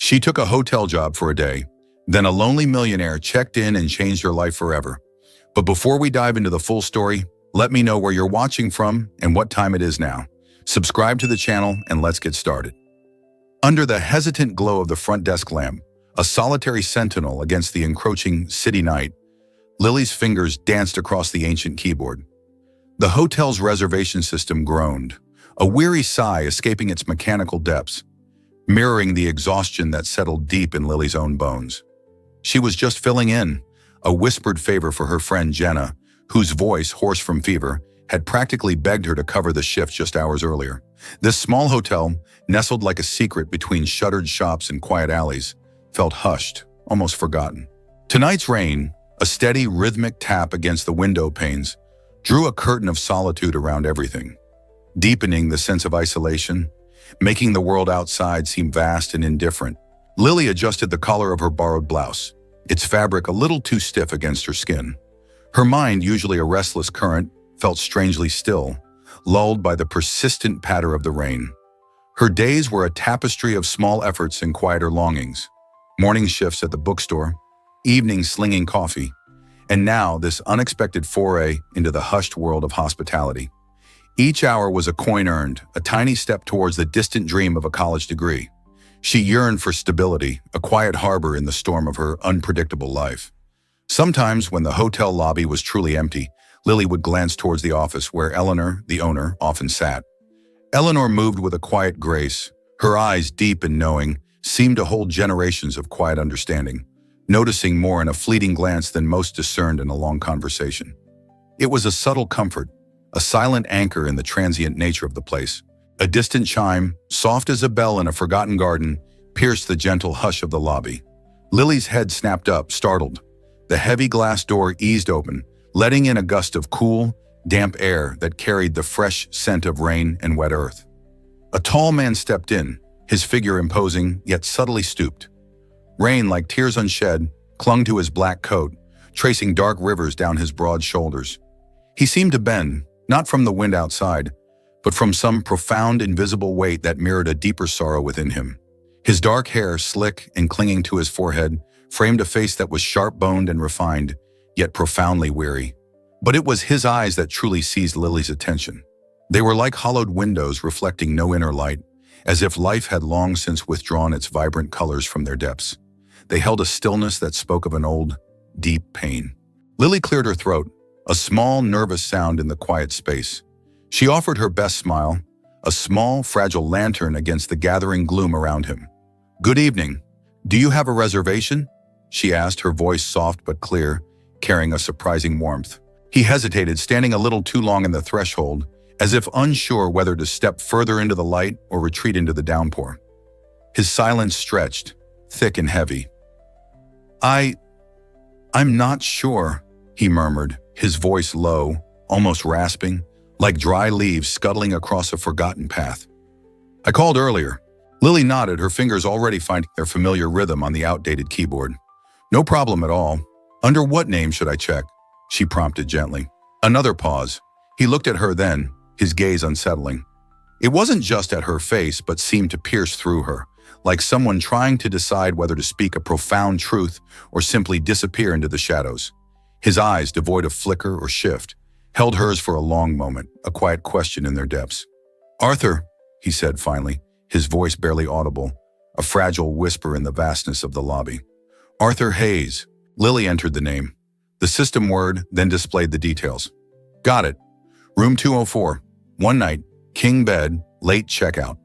She took a hotel job for a day, then a lonely millionaire checked in and changed her life forever. But before we dive into the full story, let me know where you're watching from and what time it is now. Subscribe to the channel and let's get started. Under the hesitant glow of the front desk lamp, a solitary sentinel against the encroaching city night, Lily's fingers danced across the ancient keyboard. The hotel's reservation system groaned, a weary sigh escaping its mechanical depths, mirroring the exhaustion that settled deep in Lily's own bones. She was just filling in, a whispered favor for her friend Jenna, whose voice, hoarse from fever, had practically begged her to cover the shift just hours earlier. This small hotel, nestled like a secret between shuttered shops and quiet alleys, felt hushed, almost forgotten. Tonight's rain, a steady, rhythmic tap against the window panes, drew a curtain of solitude around everything, deepening the sense of isolation, making the world outside seem vast and indifferent. Lily adjusted the collar of her borrowed blouse, its fabric a little too stiff against her skin. Her mind, usually a restless current, felt strangely still, lulled by the persistent patter of the rain. Her days were a tapestry of small efforts and quieter longings. Morning shifts at the bookstore, evenings slinging coffee, and now this unexpected foray into the hushed world of hospitality. Each hour was a coin earned, a tiny step towards the distant dream of a college degree. She yearned for stability, a quiet harbor in the storm of her unpredictable life. Sometimes, when the hotel lobby was truly empty, Lily would glance towards the office where Eleanor, the owner, often sat. Eleanor moved with a quiet grace. Her eyes, deep and knowing, seemed to hold generations of quiet understanding, noticing more in a fleeting glance than most discerned in a long conversation. It was a subtle comfort, a silent anchor in the transient nature of the place. A distant chime, soft as a bell in a forgotten garden, pierced the gentle hush of the lobby. Lily's head snapped up, startled. The heavy glass door eased open, letting in a gust of cool, damp air that carried the fresh scent of rain and wet earth. A tall man stepped in, his figure imposing, yet subtly stooped. Rain, like tears unshed, clung to his black coat, tracing dark rivers down his broad shoulders. He seemed to bend, not from the wind outside, but from some profound, invisible weight that mirrored a deeper sorrow within him. His dark hair, slick and clinging to his forehead, framed a face that was sharp-boned and refined, yet profoundly weary. But it was his eyes that truly seized Lily's attention. They were like hollowed windows reflecting no inner light, as if life had long since withdrawn its vibrant colors from their depths. They held a stillness that spoke of an old, deep pain. Lily cleared her throat, a small, nervous sound in the quiet space. She offered her best smile, a small, fragile lantern against the gathering gloom around him. "Good evening. Do you have a reservation?" she asked, her voice soft but clear, carrying a surprising warmth. He hesitated, standing a little too long in the threshold, as if unsure whether to step further into the light or retreat into the downpour. His silence stretched, thick and heavy. I'm not sure," he murmured, his voice low, almost rasping, like dry leaves scuttling across a forgotten path. "I called earlier." Lily nodded, her fingers already finding their familiar rhythm on the outdated keyboard. "No problem at all. Under what name should I check?" she prompted gently. Another pause. He looked at her then, his gaze unsettling. It wasn't just at her face, but seemed to pierce through her, like someone trying to decide whether to speak a profound truth or simply disappear into the shadows. His eyes, devoid of flicker or shift, held hers for a long moment, a quiet question in their depths. "Arthur," he said finally, his voice barely audible, a fragile whisper in the vastness of the lobby. "Arthur Hayes." Lily entered the name. The system word then displayed the details. "Got it. Room 204. One night, king bed, late checkout."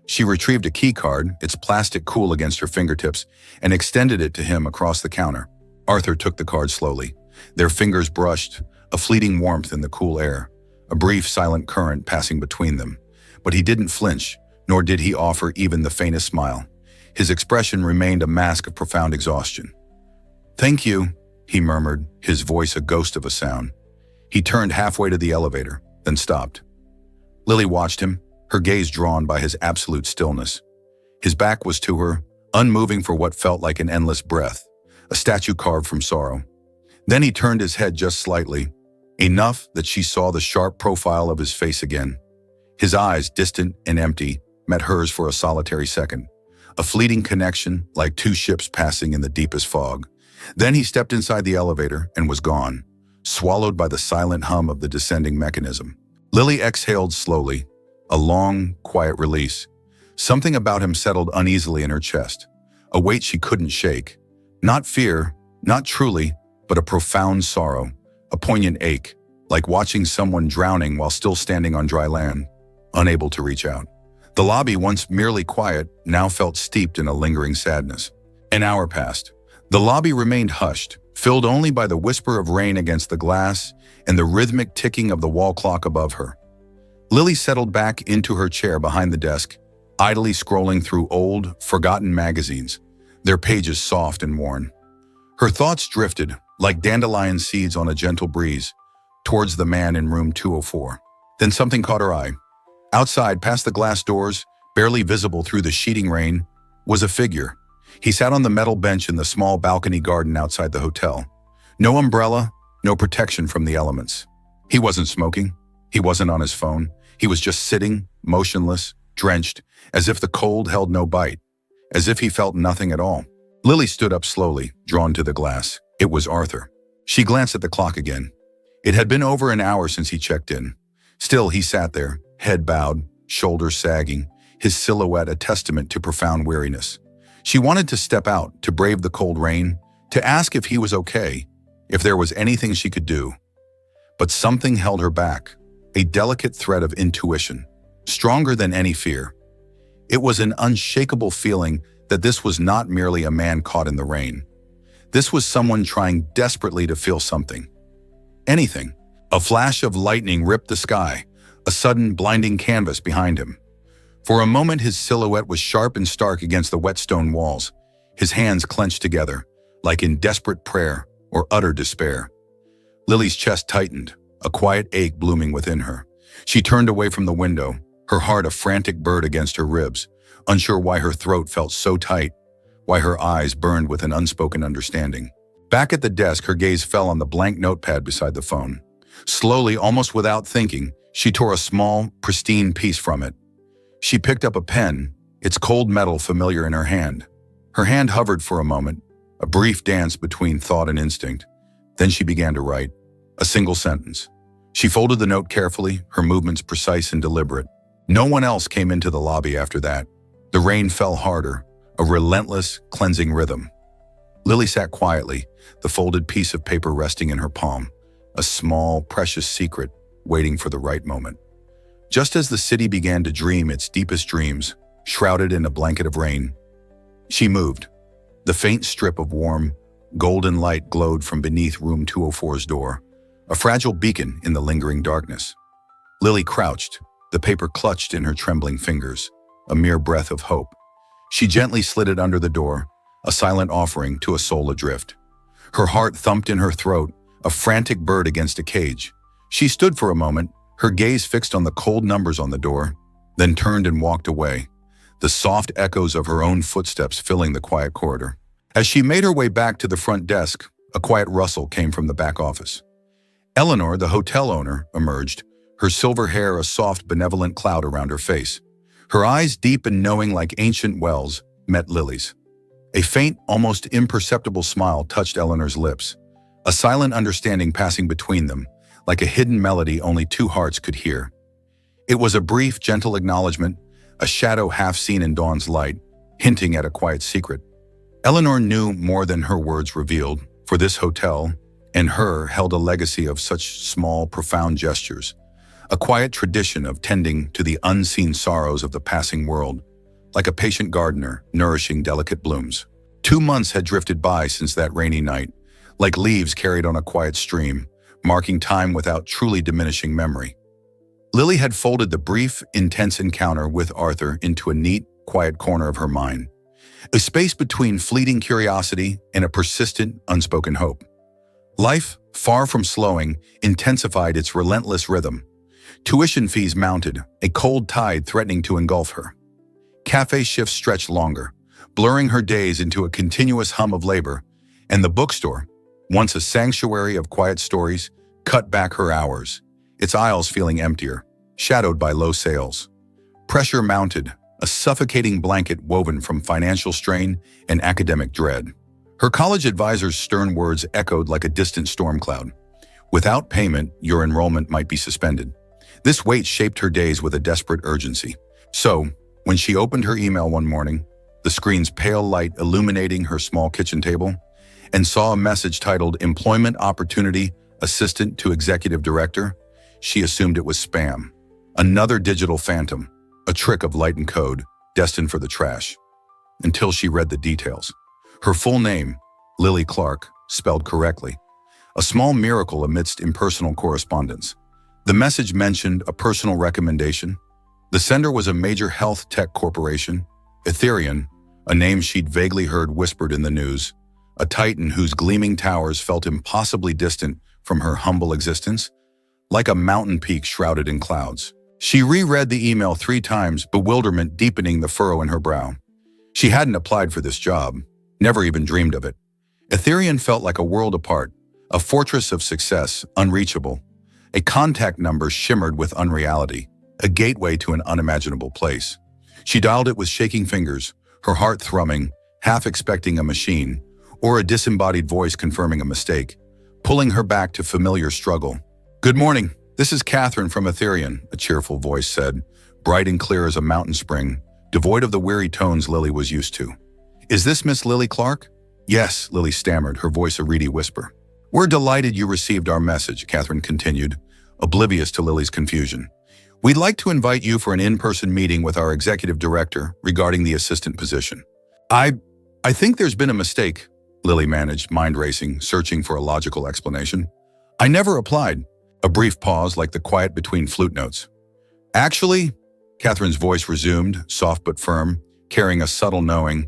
She retrieved a key card, its plastic cool against her fingertips, and extended it to him across the counter. Arthur took the card slowly. Their fingers brushed, a fleeting warmth in the cool air, a brief silent current passing between them. But he didn't flinch, nor did he offer even the faintest smile. His expression remained a mask of profound exhaustion. "Thank you," he murmured, his voice a ghost of a sound. He turned halfway to the elevator, then stopped. Lily watched him, her gaze drawn by his absolute stillness. His back was to her, unmoving for what felt like an endless breath, a statue carved from sorrow. Then he turned his head just slightly, enough that she saw the sharp profile of his face again. His eyes, distant and empty, met hers for a solitary second, a fleeting connection like two ships passing in the deepest fog. Then he stepped inside the elevator and was gone, swallowed by the silent hum of the descending mechanism. Lily exhaled slowly, a long, quiet release. Something about him settled uneasily in her chest, a weight she couldn't shake. Not fear, not truly, but a profound sorrow, a poignant ache, like watching someone drowning while still standing on dry land, unable to reach out. The lobby, once merely quiet, now felt steeped in a lingering sadness. An hour passed. The lobby remained hushed, filled only by the whisper of rain against the glass and the rhythmic ticking of the wall clock above her. Lily settled back into her chair behind the desk, idly scrolling through old, forgotten magazines, their pages soft and worn. Her thoughts drifted, like dandelion seeds on a gentle breeze, towards the man in room 204. Then something caught her eye. Outside, past the glass doors, barely visible through the sheeting rain, was a figure. He sat on the metal bench in the small balcony garden outside the hotel. No umbrella, no protection from the elements. He wasn't smoking. He wasn't on his phone. He was just sitting, motionless, drenched, as if the cold held no bite, as if he felt nothing at all. Lily stood up slowly, drawn to the glass. It was Arthur. She glanced at the clock again. It had been over an hour since he checked in. Still, he sat there, head bowed, shoulders sagging, his silhouette a testament to profound weariness. She wanted to step out, to brave the cold rain, to ask if he was okay, if there was anything she could do. But something held her back, a delicate thread of intuition, stronger than any fear. It was an unshakable feeling that this was not merely a man caught in the rain. This was someone trying desperately to feel something. Anything. A flash of lightning ripped the sky, a sudden blinding canvas behind him. For a moment his silhouette was sharp and stark against the wet stone walls, his hands clenched together, like in desperate prayer or utter despair. Lily's chest tightened, a quiet ache blooming within her. She turned away from the window, her heart a frantic bird against her ribs, unsure why her throat felt so tight, why her eyes burned with an unspoken understanding. Back at the desk, her gaze fell on the blank notepad beside the phone. Slowly, almost without thinking, she tore a small, pristine piece from it. She picked up a pen, its cold metal familiar in her hand. Her hand hovered for a moment, a brief dance between thought and instinct. Then she began to write, a single sentence. She folded the note carefully, her movements precise and deliberate. No one else came into the lobby after that. The rain fell harder, a relentless, cleansing rhythm. Lily sat quietly, the folded piece of paper resting in her palm, a small, precious secret waiting for the right moment. Just as the city began to dream its deepest dreams, shrouded in a blanket of rain, she moved. The faint strip of warm, golden light glowed from beneath room 204's door, a fragile beacon in the lingering darkness. Lily crouched, the paper clutched in her trembling fingers, a mere breath of hope. She gently slid it under the door, a silent offering to a soul adrift. Her heart thumped in her throat, a frantic bird against a cage. She stood for a moment, her gaze fixed on the cold numbers on the door, then turned and walked away, the soft echoes of her own footsteps filling the quiet corridor. As she made her way back to the front desk, a quiet rustle came from the back office. Eleanor, the hotel owner, emerged, her silver hair a soft, benevolent cloud around her face. Her eyes, deep and knowing like ancient wells, met Lily's. A faint, almost imperceptible smile touched Eleanor's lips, a silent understanding passing between them, like a hidden melody only two hearts could hear. It was a brief, gentle acknowledgement, a shadow half seen in dawn's light, hinting at a quiet secret. Eleanor knew more than her words revealed, for this hotel, and her, held a legacy of such small, profound gestures, a quiet tradition of tending to the unseen sorrows of the passing world, like a patient gardener nourishing delicate blooms. 2 months had drifted by since that rainy night, like leaves carried on a quiet stream, marking time without truly diminishing memory. Lily had folded the brief, intense encounter with Arthur into a neat, quiet corner of her mind, a space between fleeting curiosity and a persistent, unspoken hope. Life, far from slowing, intensified its relentless rhythm. Tuition fees mounted, a cold tide threatening to engulf her. Cafe shifts stretched longer, blurring her days into a continuous hum of labor, and the bookstore, once a sanctuary of quiet stories, cut back her hours, its aisles feeling emptier, shadowed by low sales. Pressure mounted, a suffocating blanket woven from financial strain and academic dread. Her college advisor's stern words echoed like a distant storm cloud. Without payment, your enrollment might be suspended. This weight shaped her days with a desperate urgency. So, when she opened her email one morning, the screen's pale light illuminating her small kitchen table, and saw a message titled Employment Opportunity Assistant to Executive Director, she assumed it was spam. Another digital phantom, a trick of light and code, destined for the trash. Until she read the details. Her full name, Lily Clark, spelled correctly. A small miracle amidst impersonal correspondence. The message mentioned a personal recommendation. The sender was a major health tech corporation, Ethyrian, a name she'd vaguely heard whispered in the news, a titan whose gleaming towers felt impossibly distant from her humble existence, like a mountain peak shrouded in clouds. She reread the email 3 times, bewilderment deepening the furrow in her brow. She hadn't applied for this job, never even dreamed of it. Ethyrian felt like a world apart, a fortress of success, unreachable. A contact number shimmered with unreality, a gateway to an unimaginable place. She dialed it with shaking fingers, her heart thrumming, half expecting a machine, or a disembodied voice confirming a mistake, pulling her back to familiar struggle. "Good morning, this is Catherine from Ethyrian," a cheerful voice said, bright and clear as a mountain spring, devoid of the weary tones Lily was used to. "Is this Miss Lily Clark?" "Yes," Lily stammered, her voice a reedy whisper. "We're delighted you received our message," Catherine continued, oblivious to Lily's confusion. "We'd like to invite you for an in-person meeting with our executive director regarding the assistant position." I think there's been a mistake," Lily managed, mind racing, searching for a logical explanation. "I never applied." A brief pause like the quiet between flute notes. "Actually," Catherine's voice resumed, soft but firm, carrying a subtle knowing,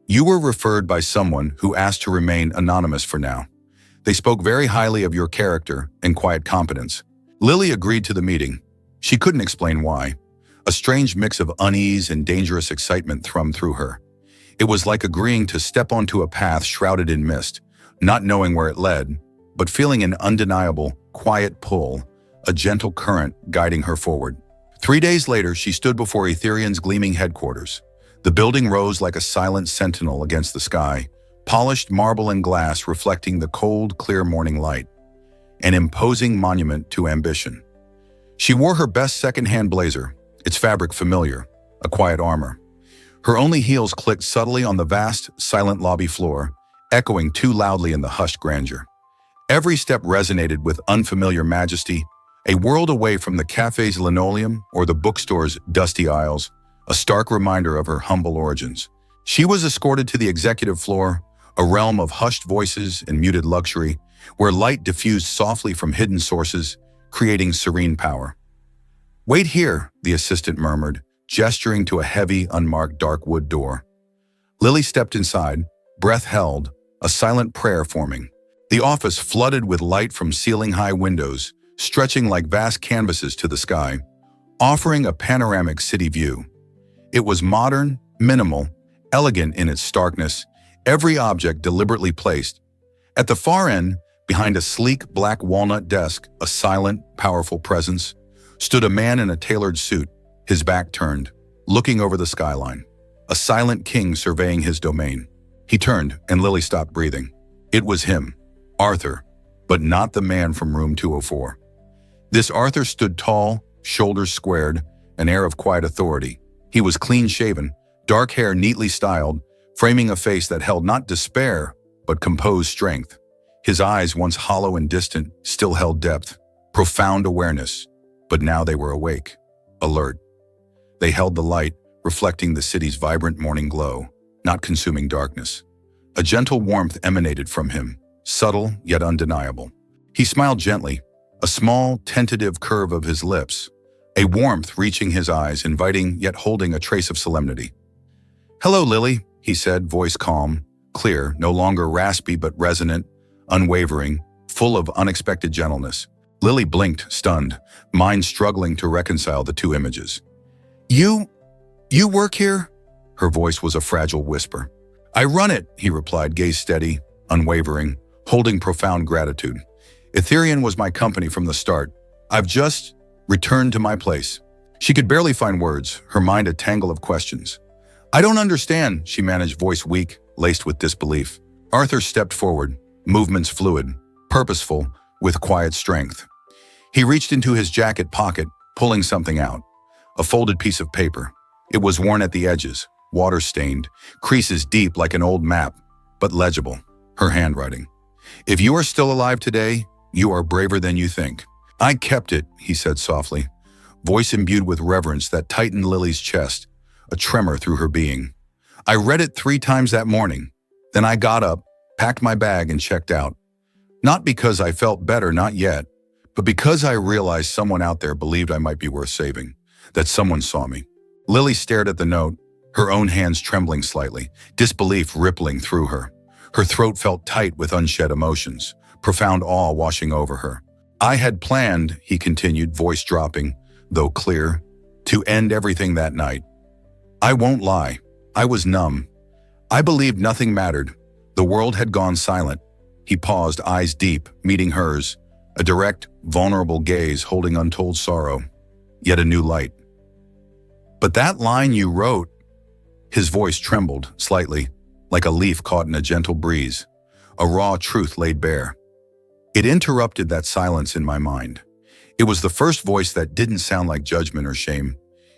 "you were referred by someone who asked to remain anonymous for now. They spoke very highly of your character and quiet competence." Lily agreed to the meeting. She couldn't explain why. A strange mix of unease and dangerous excitement thrummed through her. It was like agreeing to step onto a path shrouded in mist, not knowing where it led, but feeling an undeniable, quiet pull, a gentle current guiding her forward. 3 days later, she stood before Ethyrian's gleaming headquarters. The building rose like a silent sentinel against the sky, polished marble and glass reflecting the cold, clear morning light. An imposing monument to ambition. She wore her best second-hand blazer, its fabric familiar, a quiet armor. Her only heels clicked subtly on the vast, silent lobby floor, echoing too loudly in the hushed grandeur. Every step resonated with unfamiliar majesty, a world away from the cafe's linoleum or the bookstore's dusty aisles, a stark reminder of her humble origins. She was escorted to the executive floor, a realm of hushed voices and muted luxury, where light diffused softly from hidden sources, creating serene power. "Wait here," the assistant murmured, gesturing to a heavy, unmarked dark wood door. Lily stepped inside, breath held, a silent prayer forming. The office flooded with light from ceiling-high windows, stretching like vast canvases to the sky, offering a panoramic city view. It was modern, minimal, elegant in its starkness, every object deliberately placed. At the far end, behind a sleek black walnut desk, a silent, powerful presence, stood a man in a tailored suit, his back turned, looking over the skyline. A silent king surveying his domain. He turned, and Lily stopped breathing. It was him, Arthur, but not the man from room 204. This Arthur stood tall, shoulders squared, an air of quiet authority. He was clean-shaven, dark hair neatly styled, framing a face that held not despair, but composed strength. His eyes, once hollow and distant, still held depth, profound awareness, but now they were awake, alert. They held the light, reflecting the city's vibrant morning glow, not consuming darkness. A gentle warmth emanated from him, subtle yet undeniable. He smiled gently, a small, tentative curve of his lips, a warmth reaching his eyes, inviting yet holding a trace of solemnity. "Hello, Lily," he said, voice calm, clear, no longer raspy but resonant, unwavering, full of unexpected gentleness. Lily blinked, stunned, mind struggling to reconcile the two images. You work here?" Her voice was a fragile whisper. "I run it," he replied, gaze steady, unwavering, holding profound gratitude. "Ethyrian was my company from the start. I've just returned to my place." She could barely find words, her mind a tangle of questions. I don't understand, she managed, voice weak, laced with disbelief. Arthur stepped forward, movements fluid, purposeful, with quiet strength. He reached into his jacket pocket, pulling something out. A folded piece of paper. It was worn at the edges, water-stained, creases deep like an old map, but legible, her handwriting. If you are still alive today, you are braver than you think. I kept it, he said softly, voice imbued with reverence that tightened Lily's chest, a tremor through her being. I read it 3 times that morning. Then I got up, packed my bag, and checked out. Not because I felt better, not yet, but because I realized someone out there believed I might be worth saving, that someone saw me. Lily stared at the note, her own hands trembling slightly, disbelief rippling through her. Her throat felt tight with unshed emotions, profound awe washing over her. I had planned, he continued, voice dropping, though clear, to end everything that night. I won't lie, I was numb. I believed nothing mattered. The world had gone silent. He paused, eyes deep, meeting hers, a direct, vulnerable gaze holding untold sorrow, yet a new light. But that line you wrote, his voice trembled slightly, like a leaf caught in a gentle breeze, a raw truth laid bare. It interrupted that silence in my mind. It was the first voice that didn't sound like judgment or shame.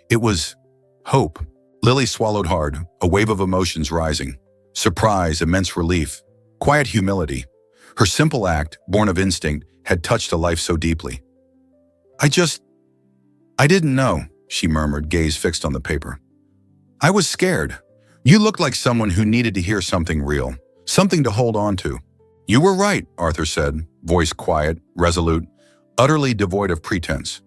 It was hope. Lily swallowed hard, a wave of emotions rising. Surprise, immense relief, quiet humility. Her simple act, born of instinct, had touched a life so deeply. I didn't know, she murmured, gaze fixed on the paper. I was scared. You looked like someone who needed to hear something real, something to hold on to. You were right, Arthur said, voice quiet, resolute, utterly devoid of pretense.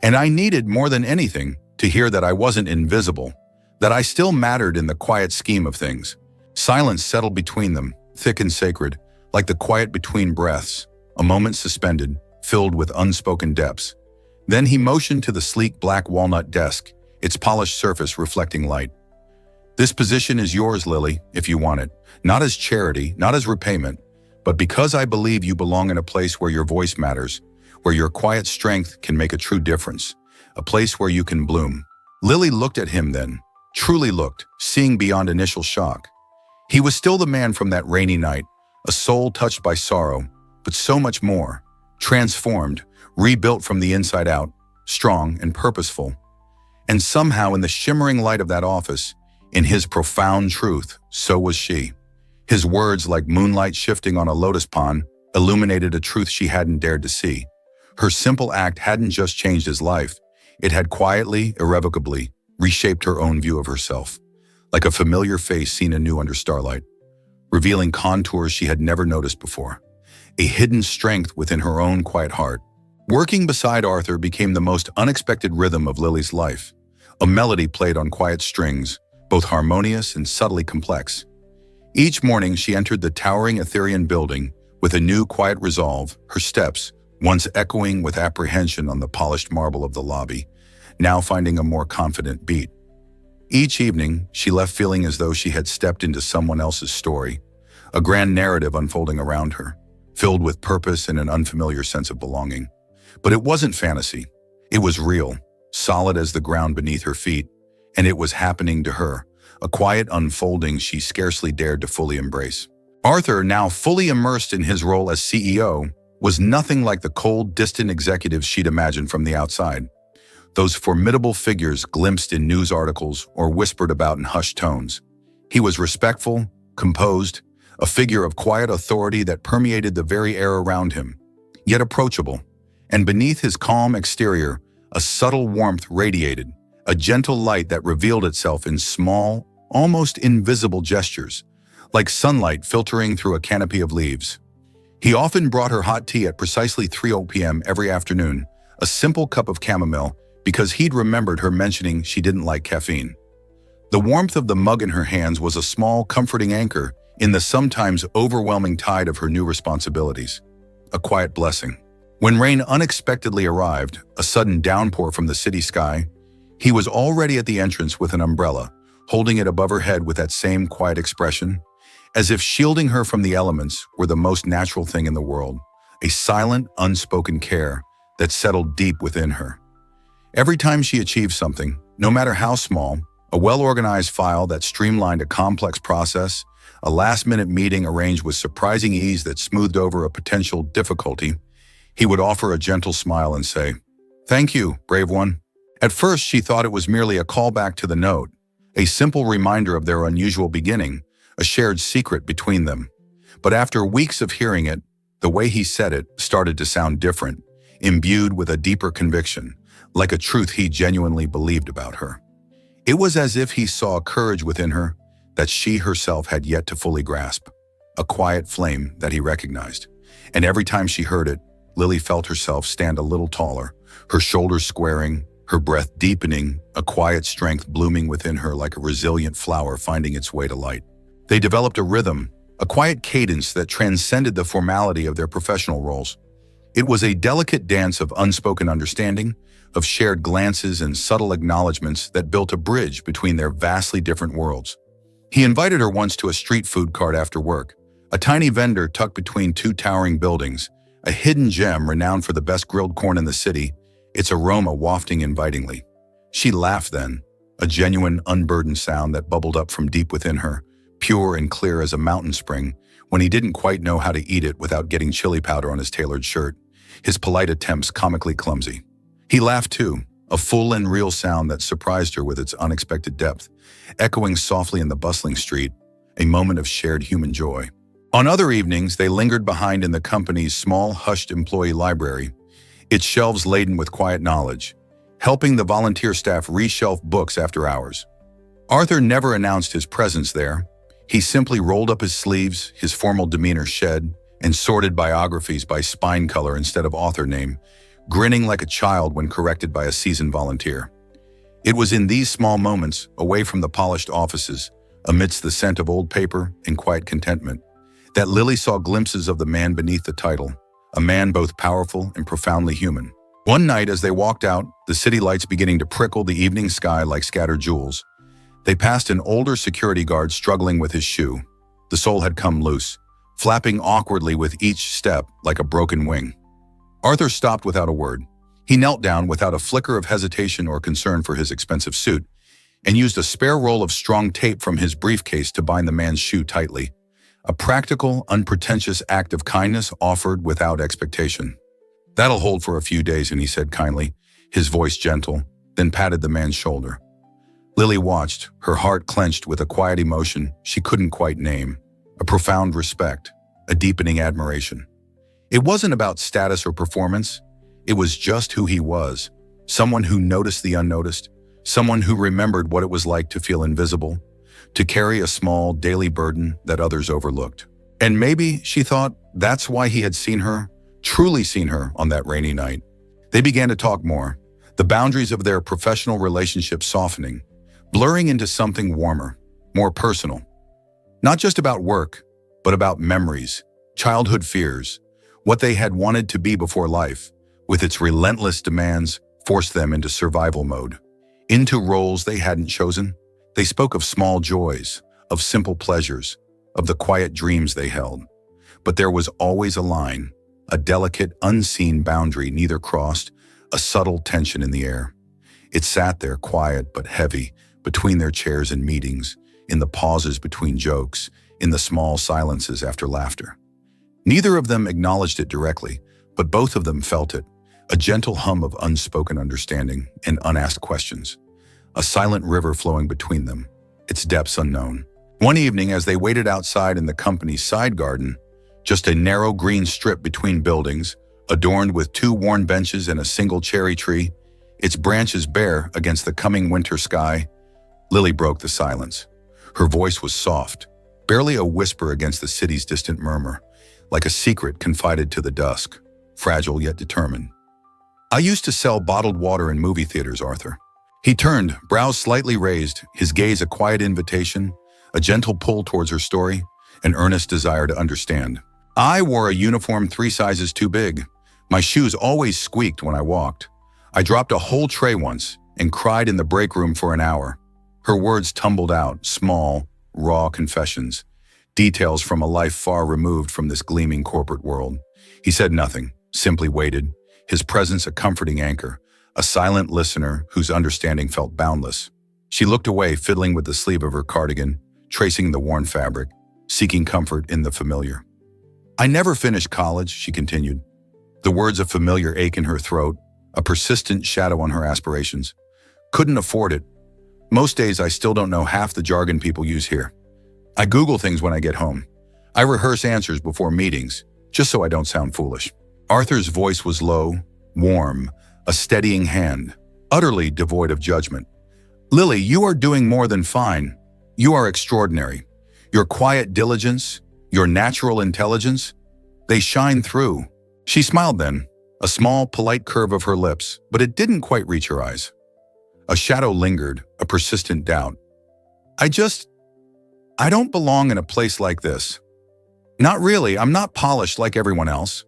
And I needed more than anything to hear that I wasn't invisible, that I still mattered in the quiet scheme of things. Silence settled between them, thick and sacred, like the quiet between breaths, a moment suspended, filled with unspoken depths. Then he motioned to the sleek black walnut desk, its polished surface reflecting light. This position is yours, Lily, if you want it, not as charity, not as repayment, but because I believe you belong in a place where your voice matters, where your quiet strength can make a true difference, a place where you can bloom. Lily looked at him then, truly looked, seeing beyond initial shock. He was still the man from that rainy night, a soul touched by sorrow, but so much more, transformed, rebuilt from the inside out, strong and purposeful. And somehow in the shimmering light of that office, in his profound truth, so was she. His words, like moonlight shifting on a lotus pond, illuminated a truth she hadn't dared to see. Her simple act hadn't just changed his life, it had quietly, irrevocably, reshaped her own view of herself, like a familiar face seen anew under starlight, revealing contours she had never noticed before, a hidden strength within her own quiet heart. Working beside Arthur became the most unexpected rhythm of Lily's life, a melody played on quiet strings, both harmonious and subtly complex. Each morning she entered the towering Ethyrian building with a new quiet resolve, her steps, once echoing with apprehension on the polished marble of the lobby, now finding a more confident beat. Each evening, she left feeling as though she had stepped into someone else's story, a grand narrative unfolding around her, filled with purpose and an unfamiliar sense of belonging. But it wasn't fantasy. It was real, solid as the ground beneath her feet, and it was happening to her, a quiet unfolding she scarcely dared to fully embrace. Arthur, now fully immersed in his role as CEO, was nothing like the cold, distant executives she'd imagined from the outside. Those formidable figures glimpsed in news articles or whispered about in hushed tones. He was respectful, composed, a figure of quiet authority that permeated the very air around him, yet approachable. And beneath his calm exterior, a subtle warmth radiated, a gentle light that revealed itself in small, almost invisible gestures, like sunlight filtering through a canopy of leaves. He often brought her hot tea at precisely 3 p.m. every afternoon, a simple cup of chamomile, because he'd remembered her mentioning she didn't like caffeine. The warmth of the mug in her hands was a small, comforting anchor in the sometimes overwhelming tide of her new responsibilities, a quiet blessing. When rain unexpectedly arrived, a sudden downpour from the city sky, he was already at the entrance with an umbrella, holding it above her head with that same quiet expression, as if shielding her from the elements were the most natural thing in the world, a silent, unspoken care that settled deep within her. Every time she achieved something, no matter how small, a well-organized file that streamlined a complex process, a last-minute meeting arranged with surprising ease that smoothed over a potential difficulty, he would offer a gentle smile and say, "Thank you, brave one." At first, she thought it was merely a callback to the note, a simple reminder of their unusual beginning, a shared secret between them. But after weeks of hearing it, the way he said it started to sound different, imbued with a deeper conviction, like a truth he genuinely believed about her. It was as if he saw a courage within her that she herself had yet to fully grasp, a quiet flame that he recognized. And every time she heard it, Lily felt herself stand a little taller, her shoulders squaring, her breath deepening, a quiet strength blooming within her like a resilient flower finding its way to light. They developed a rhythm, a quiet cadence that transcended the formality of their professional roles. It was a delicate dance of unspoken understanding, of shared glances and subtle acknowledgments that built a bridge between their vastly different worlds. He invited her once to a street food cart after work, a tiny vendor tucked between two towering buildings, a hidden gem renowned for the best grilled corn in the city, its aroma wafting invitingly. She laughed then, a genuine, unburdened sound that bubbled up from deep within her, pure and clear as a mountain spring, when he didn't quite know how to eat it without getting chili powder on his tailored shirt, his polite attempts comically clumsy. He laughed too, a full and real sound that surprised her with its unexpected depth, echoing softly in the bustling street, a moment of shared human joy. On other evenings, they lingered behind in the company's small, hushed employee library, its shelves laden with quiet knowledge, helping the volunteer staff reshelf books after hours. Arthur never announced his presence there. He simply rolled up his sleeves, his formal demeanor shed, and sorted biographies by spine color instead of author name, grinning like a child when corrected by a seasoned volunteer. It was in these small moments, away from the polished offices, amidst the scent of old paper and quiet contentment, that Lily saw glimpses of the man beneath the title, a man both powerful and profoundly human. One night as they walked out, the city lights beginning to prickle the evening sky like scattered jewels, they passed an older security guard struggling with his shoe. The sole had come loose, flapping awkwardly with each step like a broken wing. Arthur stopped without a word. He knelt down without a flicker of hesitation or concern for his expensive suit, and used a spare roll of strong tape from his briefcase to bind the man's shoe tightly. A practical, unpretentious act of kindness offered without expectation. "That'll hold for a few days," and he said kindly, his voice gentle, then patted the man's shoulder. Lily watched, her heart clenched with a quiet emotion she couldn't quite name, a profound respect, a deepening admiration. It wasn't about status or performance. It was just who he was, someone who noticed the unnoticed, someone who remembered what it was like to feel invisible, to carry a small daily burden that others overlooked. And maybe, she thought, that's why he had seen her, truly seen her on that rainy night. They began to talk more, the boundaries of their professional relationship softening, blurring into something warmer, more personal. Not just about work, but about memories, childhood fears, what they had wanted to be before life, with its relentless demands, forced them into survival mode, into roles they hadn't chosen. They spoke of small joys, of simple pleasures, of the quiet dreams they held. But there was always a line, a delicate, unseen boundary neither crossed, a subtle tension in the air. It sat there quiet but heavy, between their chairs in meetings, in the pauses between jokes, in the small silences after laughter. Neither of them acknowledged it directly, but both of them felt it, a gentle hum of unspoken understanding and unasked questions, a silent river flowing between them, its depths unknown. One evening, as they waited outside in the company's side garden, just a narrow green strip between buildings, adorned with two worn benches and a single cherry tree, its branches bare against the coming winter sky, Lily broke the silence. Her voice was soft, barely a whisper against the city's distant murmur, like a secret confided to the dusk, fragile yet determined. "I used to sell bottled water in movie theaters, Arthur." He turned, brows slightly raised, his gaze a quiet invitation, a gentle pull towards her story, an earnest desire to understand. "I wore a uniform 3 sizes too big. My shoes always squeaked when I walked. I dropped a whole tray once and cried in the break room for an hour." Her words tumbled out, small, raw confessions, details from a life far removed from this gleaming corporate world. He said nothing, simply waited, his presence a comforting anchor, a silent listener whose understanding felt boundless. She looked away, fiddling with the sleeve of her cardigan, tracing the worn fabric, seeking comfort in the familiar. "I never finished college," she continued. The words a familiar ache in her throat, a persistent shadow on her aspirations. "Couldn't afford it. Most days I still don't know half the jargon people use here. I Google things when I get home. I rehearse answers before meetings, just so I don't sound foolish." Arthur's voice was low, warm, a steadying hand, utterly devoid of judgment. "Lily, you are doing more than fine. You are extraordinary. Your quiet diligence, your natural intelligence, they shine through." She smiled then, a small, polite curve of her lips, but it didn't quite reach her eyes. A shadow lingered, a persistent doubt. I don't belong in a place like this. Not really, I'm not polished like everyone else."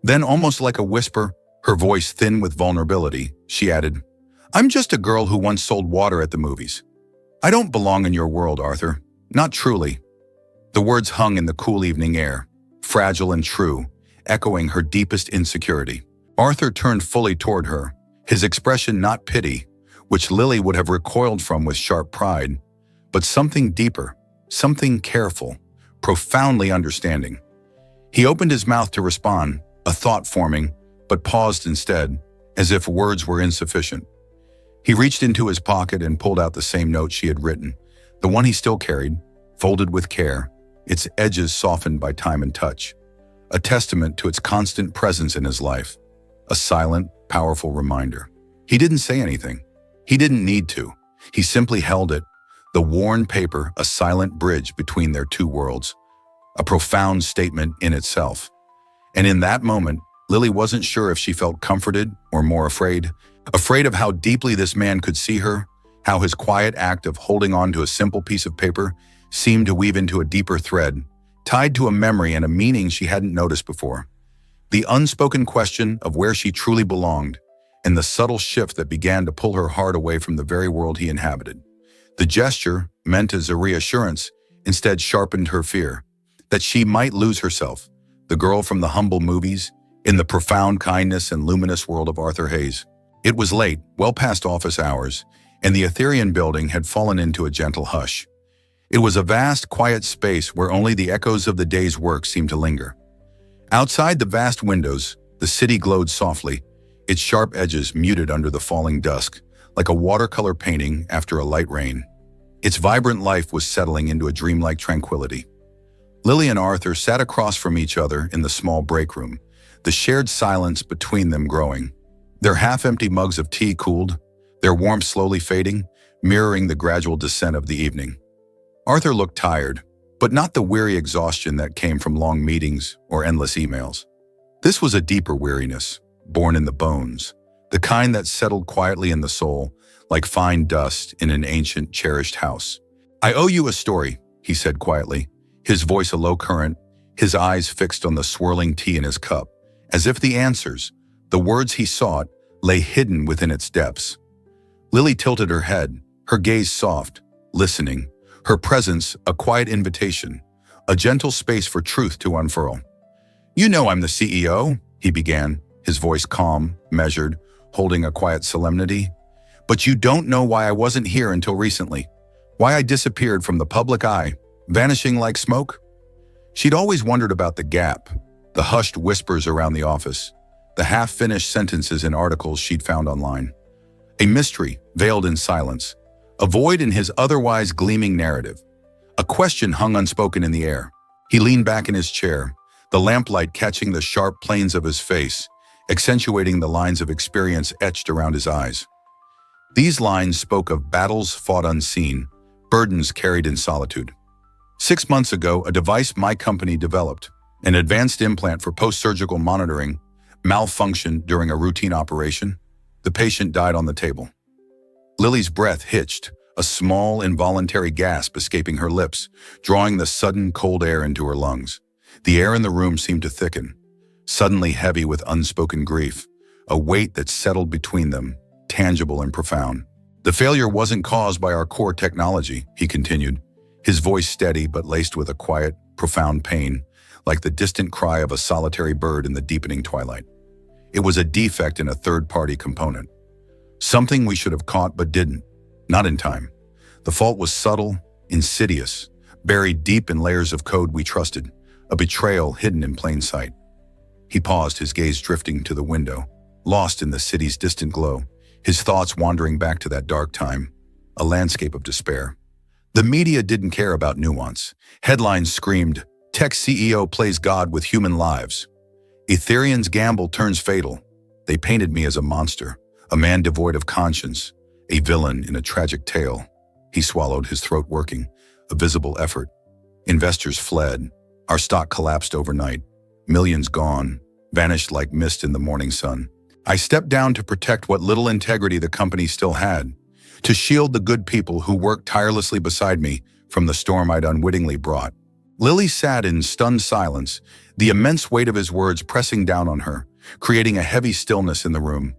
Then, almost like a whisper, her voice thin with vulnerability, she added, "I'm just a girl who once sold water at the movies. I don't belong in your world, Arthur. Not truly." The words hung in the cool evening air, fragile and true, echoing her deepest insecurity. Arthur turned fully toward her, his expression not pity, which Lily would have recoiled from with sharp pride, but something deeper, something careful, profoundly understanding. He opened his mouth to respond, a thought forming, but paused instead, as if words were insufficient. He reached into his pocket and pulled out the same note she had written, the one he still carried, folded with care, its edges softened by time and touch, a testament to its constant presence in his life, a silent, powerful reminder. He didn't say anything. He didn't need to. He simply held it, the worn paper a silent bridge between their two worlds, a profound statement in itself. And in that moment, Lily wasn't sure if she felt comforted or more afraid of how deeply this man could see her, how his quiet act of holding on to a simple piece of paper seemed to weave into a deeper thread, tied to a memory and a meaning she hadn't noticed before. The unspoken question of where she truly belonged, and the subtle shift that began to pull her heart away from the very world he inhabited. The gesture, meant as a reassurance, instead sharpened her fear that she might lose herself, the girl from the humble movies, in the profound kindness and luminous world of Arthur Hayes. It was late, well past office hours, and the Ethyrian building had fallen into a gentle hush. It was a vast, quiet space where only the echoes of the day's work seemed to linger. Outside the vast windows, the city glowed softly, its sharp edges muted under the falling dusk, like a watercolor painting after a light rain. Its vibrant life was settling into a dreamlike tranquility. Lily and Arthur sat across from each other in the small break room, the shared silence between them growing. Their half-empty mugs of tea cooled, their warmth slowly fading, mirroring the gradual descent of the evening. Arthur looked tired, but not the weary exhaustion that came from long meetings or endless emails. This was a deeper weariness, born in the bones, the kind that settled quietly in the soul, like fine dust in an ancient, cherished house. "I owe you a story," he said quietly, his voice a low current, his eyes fixed on the swirling tea in his cup, as if the answers, the words he sought, lay hidden within its depths. Lily tilted her head, her gaze soft, listening, her presence a quiet invitation, a gentle space for truth to unfurl. "You know I'm the CEO," he began, his voice calm, measured, holding a quiet solemnity. "But you don't know why I wasn't here until recently, why I disappeared from the public eye, vanishing like smoke?" She'd always wondered about the gap, the hushed whispers around the office, the half-finished sentences in articles she'd found online. A mystery veiled in silence, a void in his otherwise gleaming narrative. A question hung unspoken in the air. He leaned back in his chair, the lamplight catching the sharp planes of his face, accentuating the lines of experience etched around his eyes. These lines spoke of battles fought unseen, burdens carried in solitude. 6 months ago, a device my company developed, an advanced implant for post-surgical monitoring, malfunctioned during a routine operation. The patient died on the table. Lily's breath hitched, a small, involuntary gasp escaping her lips, drawing the sudden cold air into her lungs. The air in the room seemed to thicken, suddenly heavy with unspoken grief, a weight that settled between them, tangible and profound. "The failure wasn't caused by our core technology," he continued, his voice steady but laced with a quiet, profound pain, like the distant cry of a solitary bird in the deepening twilight. "It was a defect in a third-party component. Something we should have caught but didn't. Not in time. The fault was subtle, insidious, buried deep in layers of code we trusted, a betrayal hidden in plain sight. He paused, his gaze drifting to the window, lost in the city's distant glow, his thoughts wandering back to that dark time, a landscape of despair. The media didn't care about nuance. Headlines screamed, "Tech CEO plays God with human lives. Ethyrian's gamble turns fatal." They painted me as a monster, a man devoid of conscience, a villain in a tragic tale. He swallowed, his throat working, a visible effort. Investors fled. Our stock collapsed overnight. Millions gone, vanished like mist in the morning sun. I stepped down to protect what little integrity the company still had, to shield the good people who worked tirelessly beside me from the storm I'd unwittingly brought. Lily sat in stunned silence, the immense weight of his words pressing down on her, creating a heavy stillness in the room.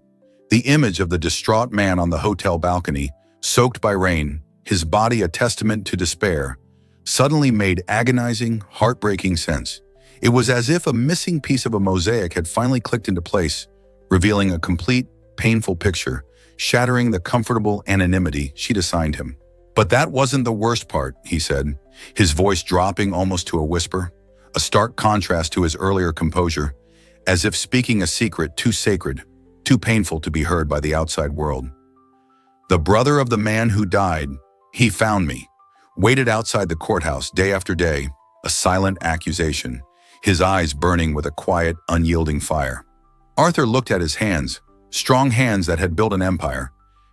The image of the distraught man on the hotel balcony, soaked by rain, his body a testament to despair, suddenly made agonizing, heartbreaking sense. It was as if a missing piece of a mosaic had finally clicked into place, revealing a complete, painful picture, shattering the comfortable anonymity she'd assigned him. "But that wasn't the worst part," he said, his voice dropping almost to a whisper, a stark contrast to his earlier composure, as if speaking a secret too sacred, too painful to be heard by the outside world. "The brother of the man who died, he found me, waited outside the courthouse day after day, a silent accusation, his eyes burning with a quiet, unyielding fire." Arthur looked at his hands, strong hands that had built an empire,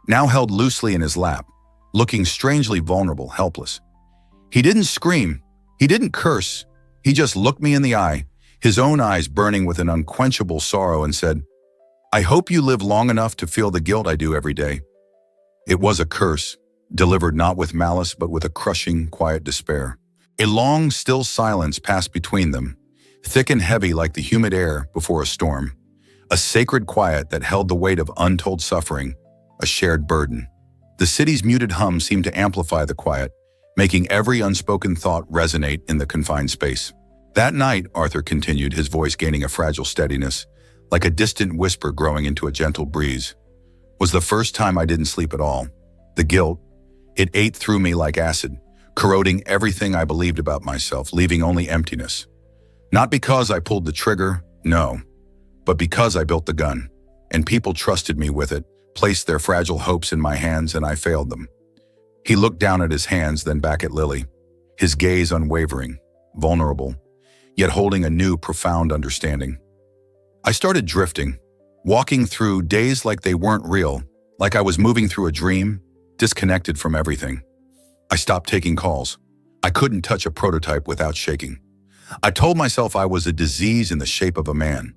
now held loosely in his lap, looking strangely vulnerable, helpless. He didn't scream, he didn't curse, he just looked me in the eye, his own eyes burning with an unquenchable sorrow, and said, "I hope you live long enough to feel the guilt I do every day." It was a curse, delivered not with malice but with a crushing, quiet despair. A long, still silence passed between them, thick and heavy like the humid air before a storm. A sacred quiet that held the weight of untold suffering, a shared burden. The city's muted hum seemed to amplify the quiet, making every unspoken thought resonate in the confined space. "That night," Arthur continued, his voice gaining a fragile steadiness, like a distant whisper growing into a gentle breeze, "was the first time I didn't sleep at all. The guilt, it ate through me like acid, corroding everything I believed about myself, leaving only emptiness. Not because I pulled the trigger, no, but because I built the gun, and people trusted me with it, placed their fragile hopes in my hands, and I failed them." He looked down at his hands, then back at Lily, his gaze unwavering, vulnerable, yet holding a new, profound understanding. "I started drifting, walking through days like they weren't real, like I was moving through a dream, disconnected from everything. I stopped taking calls. I couldn't touch a prototype without shaking. I told myself I was a disease in the shape of a man.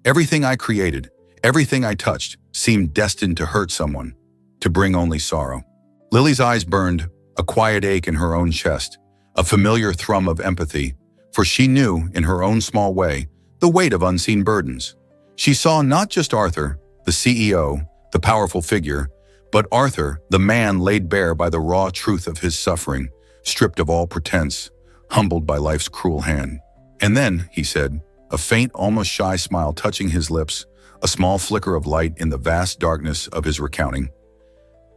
Everything I created, everything I touched, seemed destined to hurt someone, to bring only sorrow." Lily's eyes burned, a quiet ache in her own chest, a familiar thrum of empathy, for she knew, in her own small way, the weight of unseen burdens. She saw not just Arthur, the CEO, the powerful figure, but Arthur, the man laid bare by the raw truth of his suffering, stripped of all pretense, humbled by life's cruel hand. "And then," he said, a faint, almost shy smile touching his lips, a small flicker of light in the vast darkness of his recounting,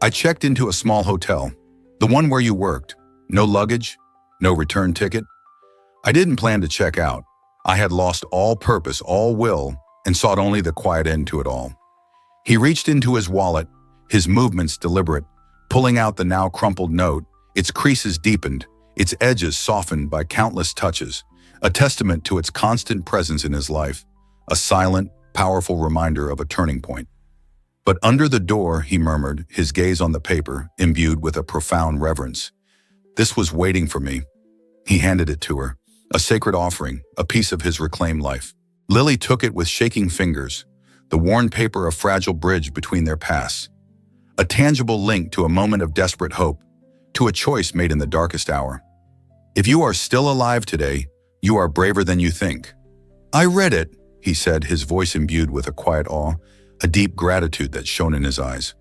"I checked into a small hotel, the one where you worked. No luggage, no return ticket. I didn't plan to check out. I had lost all purpose, all will, and sought only the quiet end to it all." He reached into his wallet, his movements deliberate, pulling out the now crumpled note, its creases deepened, its edges softened by countless touches, a testament to its constant presence in his life, a silent, powerful reminder of a turning point. "But under the door," he murmured, his gaze on the paper, imbued with a profound reverence, "this was waiting for me." He handed it to her, a sacred offering, a piece of his reclaimed life. Lily took it with shaking fingers, the worn paper a fragile bridge between their paths, a tangible link to a moment of desperate hope, to a choice made in the darkest hour. "If you are still alive today, you are braver than you think." "I read it," he said, his voice imbued with a quiet awe, a deep gratitude that shone in his eyes.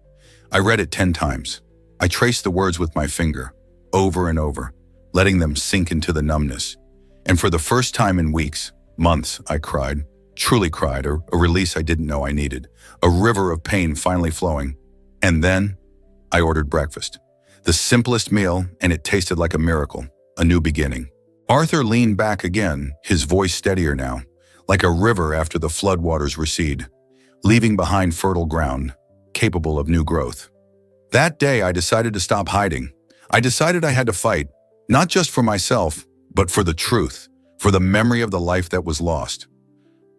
"I read it 10 times. I traced the words with my finger, over and over, letting them sink into the numbness. And for the first time in weeks, months, I cried, truly cried, a release I didn't know I needed, a river of pain finally flowing. And then I ordered breakfast. The simplest meal, and it tasted like a miracle, a new beginning. Arthur leaned back again, his voice steadier now, like a river after the floodwaters recede, leaving behind fertile ground, capable of new growth. That day, I decided to stop hiding. I decided I had to fight, not just for myself, but for the truth, for the memory of the life that was lost.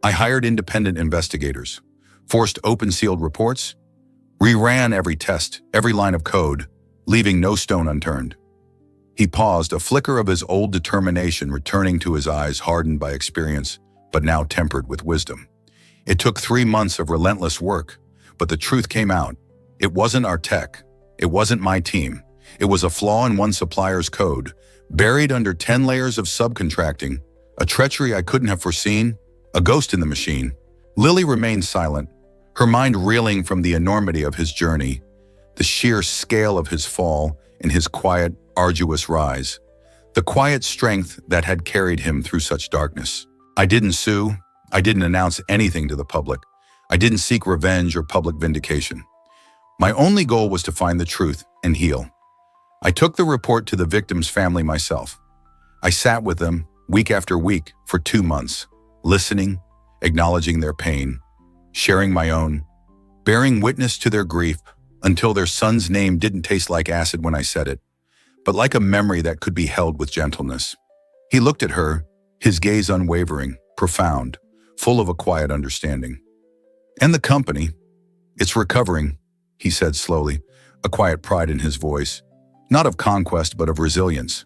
I hired independent investigators, forced open-sealed reports, reran every test, every line of code, leaving no stone unturned. He paused, a flicker of his old determination returning to his eyes, hardened by experience, but now tempered with wisdom. It took 3 months of relentless work, but the truth came out. It wasn't our tech. It wasn't my team. It was a flaw in one supplier's code, buried under 10 layers of subcontracting, a treachery I couldn't have foreseen, a ghost in the machine. Lily remained silent, her mind reeling from the enormity of his journey, the sheer scale of his fall and his quiet, arduous rise, the quiet strength that had carried him through such darkness. I didn't sue. I didn't announce anything to the public. I didn't seek revenge or public vindication. My only goal was to find the truth and heal. I took the report to the victim's family myself. I sat with them week after week for 2 months, listening, acknowledging their pain, sharing my own, bearing witness to their grief until their son's name didn't taste like acid when I said it, but like a memory that could be held with gentleness. He looked at her, his gaze unwavering, profound, full of a quiet understanding. And the company, it's recovering, he said slowly, a quiet pride in his voice, not of conquest but of resilience.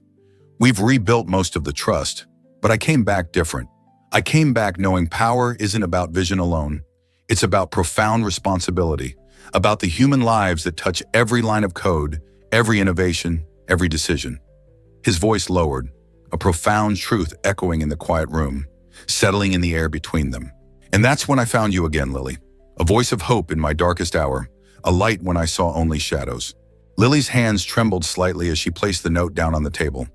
We've rebuilt most of the trust, but I came back different. I came back knowing power isn't about vision alone. It's about profound responsibility, about the human lives that touch every line of code, every innovation, every decision. His voice lowered, a profound truth echoing in the quiet room, settling in the air between them. And that's when I found you again, Lily. A voice of hope in my darkest hour, a light when I saw only shadows. Lily's hands trembled slightly as she placed the note down on the table,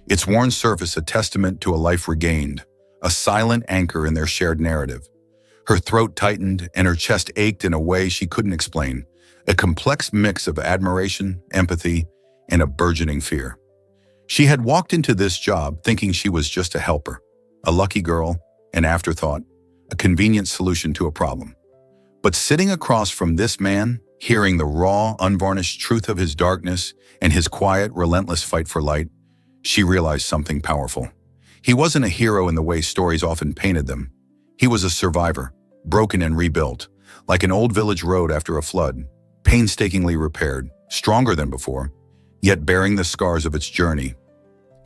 its worn surface a testament to a life regained, a silent anchor in their shared narrative. Her throat tightened and her chest ached in a way she couldn't explain, a complex mix of admiration, empathy, and a burgeoning fear. She had walked into this job thinking she was just a helper, a lucky girl, an afterthought, a convenient solution to a problem. But sitting across from this man, hearing the raw, unvarnished truth of his darkness and his quiet, relentless fight for light, she realized something powerful. He wasn't a hero in the way stories often painted them. He was a survivor, broken and rebuilt, like an old village road after a flood, painstakingly repaired, stronger than before, yet bearing the scars of its journey.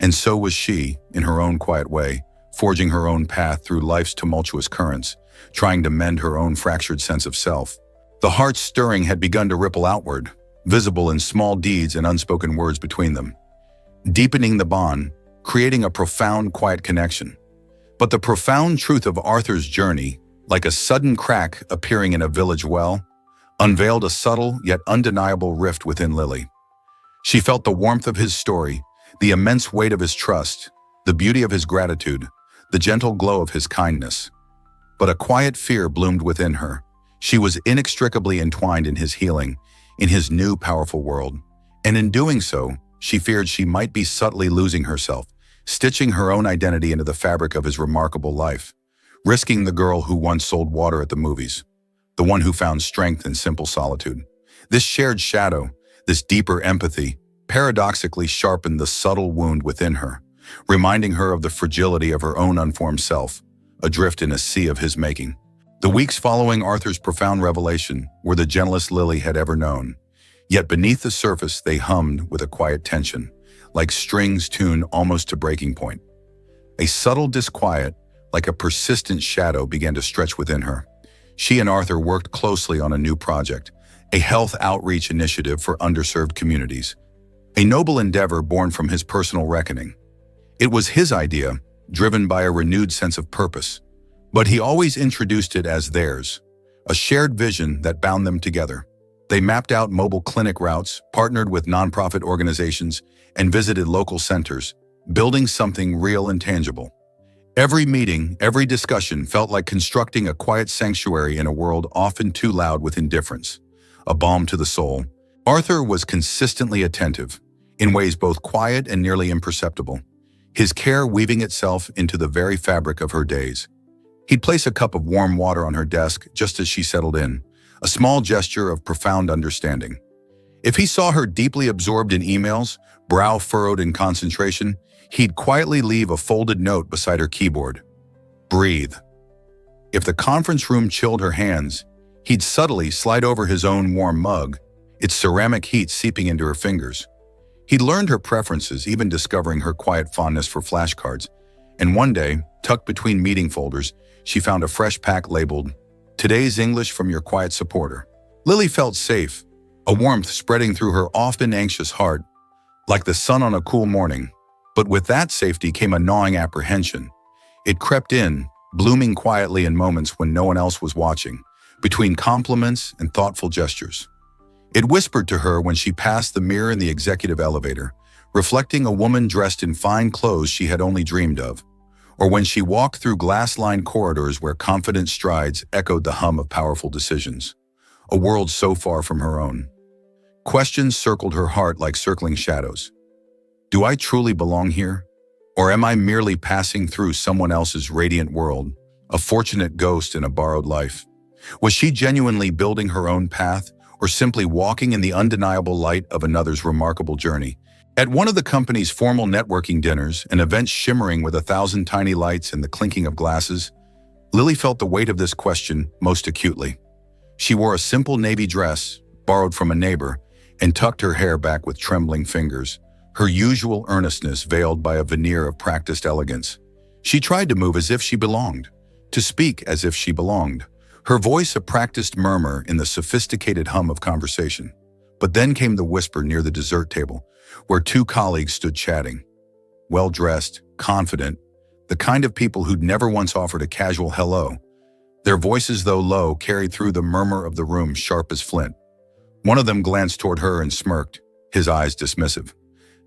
And so was she, in her own quiet way, forging her own path through life's tumultuous currents, trying to mend her own fractured sense of self. The heart's stirring had begun to ripple outward, visible in small deeds and unspoken words between them, deepening the bond, creating a profound, quiet connection. But the profound truth of Arthur's journey, like a sudden crack appearing in a village well, unveiled a subtle yet undeniable rift within Lily. She felt the warmth of his story, the immense weight of his trust, the beauty of his gratitude, the gentle glow of his kindness. But a quiet fear bloomed within her. She was inextricably entwined in his healing, in his new powerful world. And in doing so, she feared she might be subtly losing herself, stitching her own identity into the fabric of his remarkable life, risking the girl who once sold water at the movies, the one who found strength in simple solitude. This shared shadow, this deeper empathy, paradoxically sharpened the subtle wound within her, reminding her of the fragility of her own unformed self, adrift in a sea of his making. The weeks following Arthur's profound revelation were the gentlest Lily had ever known, yet beneath the surface they hummed with a quiet tension, like strings tuned almost to breaking point. A subtle disquiet, like a persistent shadow, began to stretch within her. She and Arthur worked closely on a new project, a health outreach initiative for underserved communities, a noble endeavor born from his personal reckoning. It was his idea, driven by a renewed sense of purpose, but he always introduced it as theirs, a shared vision that bound them together. They mapped out mobile clinic routes, partnered with nonprofit organizations, and visited local centers, building something real and tangible. Every meeting, every discussion felt like constructing a quiet sanctuary in a world often too loud with indifference, a balm to the soul. Arthur was consistently attentive, in ways both quiet and nearly imperceptible, his care weaving itself into the very fabric of her days. He'd place a cup of warm water on her desk just as she settled in, a small gesture of profound understanding. If he saw her deeply absorbed in emails, brow furrowed in concentration, he'd quietly leave a folded note beside her keyboard. Breathe. If the conference room chilled her hands, he'd subtly slide over his own warm mug, its ceramic heat seeping into her fingers. He'd learned her preferences, even discovering her quiet fondness for flashcards. And one day, tucked between meeting folders, she found a fresh pack labeled, "Today's English from your quiet supporter." Lily felt safe, a warmth spreading through her often anxious heart, like the sun on a cool morning. But with that safety came a gnawing apprehension. It crept in, blooming quietly in moments when no one else was watching, between compliments and thoughtful gestures. It whispered to her when she passed the mirror in the executive elevator, reflecting a woman dressed in fine clothes she had only dreamed of, or when she walked through glass-lined corridors where confident strides echoed the hum of powerful decisions, a world so far from her own. Questions circled her heart like circling shadows. Do I truly belong here? Or am I merely passing through someone else's radiant world, a fortunate ghost in a borrowed life? Was she genuinely building her own path, or simply walking in the undeniable light of another's remarkable journey? At one of the company's formal networking dinners, an event shimmering with 1,000 tiny lights and the clinking of glasses, Lily felt the weight of this question most acutely. She wore a simple navy dress, borrowed from a neighbor, and tucked her hair back with trembling fingers, her usual earnestness veiled by a veneer of practiced elegance. She tried to move as if she belonged, to speak as if she belonged, her voice a practiced murmur in the sophisticated hum of conversation. But then came the whisper near the dessert table, where two colleagues stood chatting. Well-dressed, confident, the kind of people who'd never once offered a casual hello. Their voices, though low, carried through the murmur of the room sharp as flint. One of them glanced toward her and smirked, his eyes dismissive.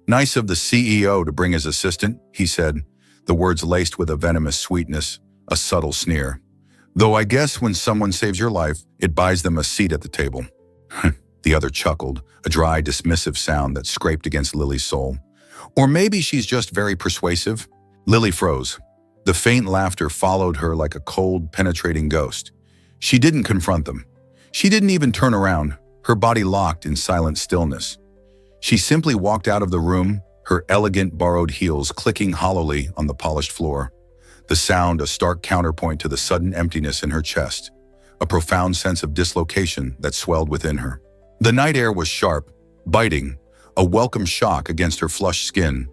"Nice of the CEO to bring his assistant," he said, the words laced with a venomous sweetness, a subtle sneer. "Though I guess when someone saves your life, it buys them a seat at the table." The other chuckled, a dry, dismissive sound that scraped against Lily's soul. Or maybe she's just very persuasive? Lily froze. The faint laughter followed her like a cold, penetrating ghost. She didn't confront them. She didn't even turn around, her body locked in silent stillness. She simply walked out of the room, her elegant borrowed heels clicking hollowly on the polished floor. The sound a stark counterpoint to the sudden emptiness in her chest, a profound sense of dislocation that swelled within her. The night air was sharp, biting, a welcome shock against her flushed skin,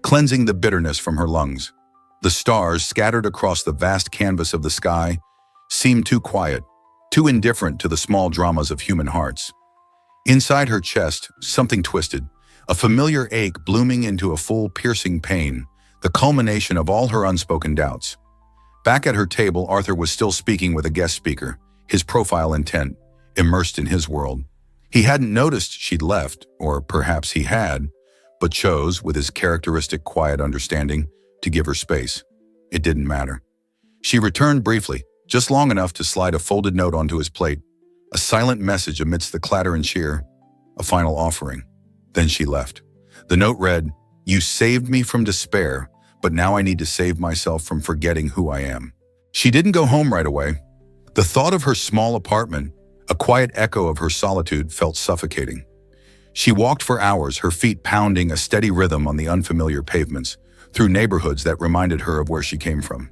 cleansing the bitterness from her lungs. The stars, scattered across the vast canvas of the sky, seemed too quiet, too indifferent to the small dramas of human hearts. Inside her chest, something twisted, a familiar ache blooming into a full, piercing pain, the culmination of all her unspoken doubts. Back at her table, Arthur was still speaking with a guest speaker, his profile intent, immersed in his world. He hadn't noticed she'd left, or perhaps he had, but chose, with his characteristic quiet understanding, to give her space. It didn't matter. She returned briefly, just long enough to slide a folded note onto his plate, a silent message amidst the clatter and cheer, a final offering. Then she left. The note read, "You saved me from despair, but now I need to save myself from forgetting who I am." She didn't go home right away. The thought of her small apartment, a quiet echo of her solitude, felt suffocating. She walked for hours, her feet pounding a steady rhythm on the unfamiliar pavements, through neighborhoods that reminded her of where she came from.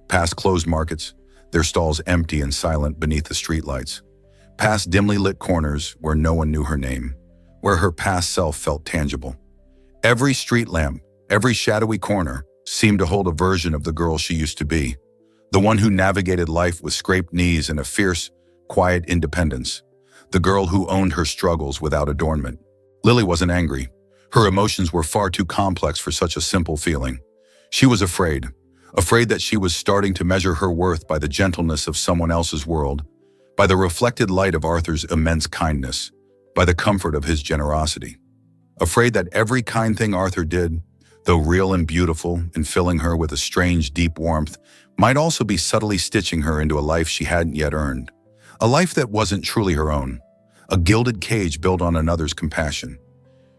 Past closed markets, their stalls empty and silent beneath the streetlights. Past dimly lit corners where no one knew her name, where her past self felt tangible. Every street lamp, every shadowy corner, seemed to hold a version of the girl she used to be, the one who navigated life with scraped knees and a fierce, quiet independence, the girl who owned her struggles without adornment. Lily wasn't angry. Her emotions were far too complex for such a simple feeling. She was afraid that she was starting to measure her worth by the gentleness of someone else's world, by the reflected light of Arthur's immense kindness, by the comfort of his generosity. Afraid that every kind thing Arthur did, though real and beautiful and filling her with a strange, deep warmth, might also be subtly stitching her into a life she hadn't yet earned. A life that wasn't truly her own. a gilded cage built on another's compassion.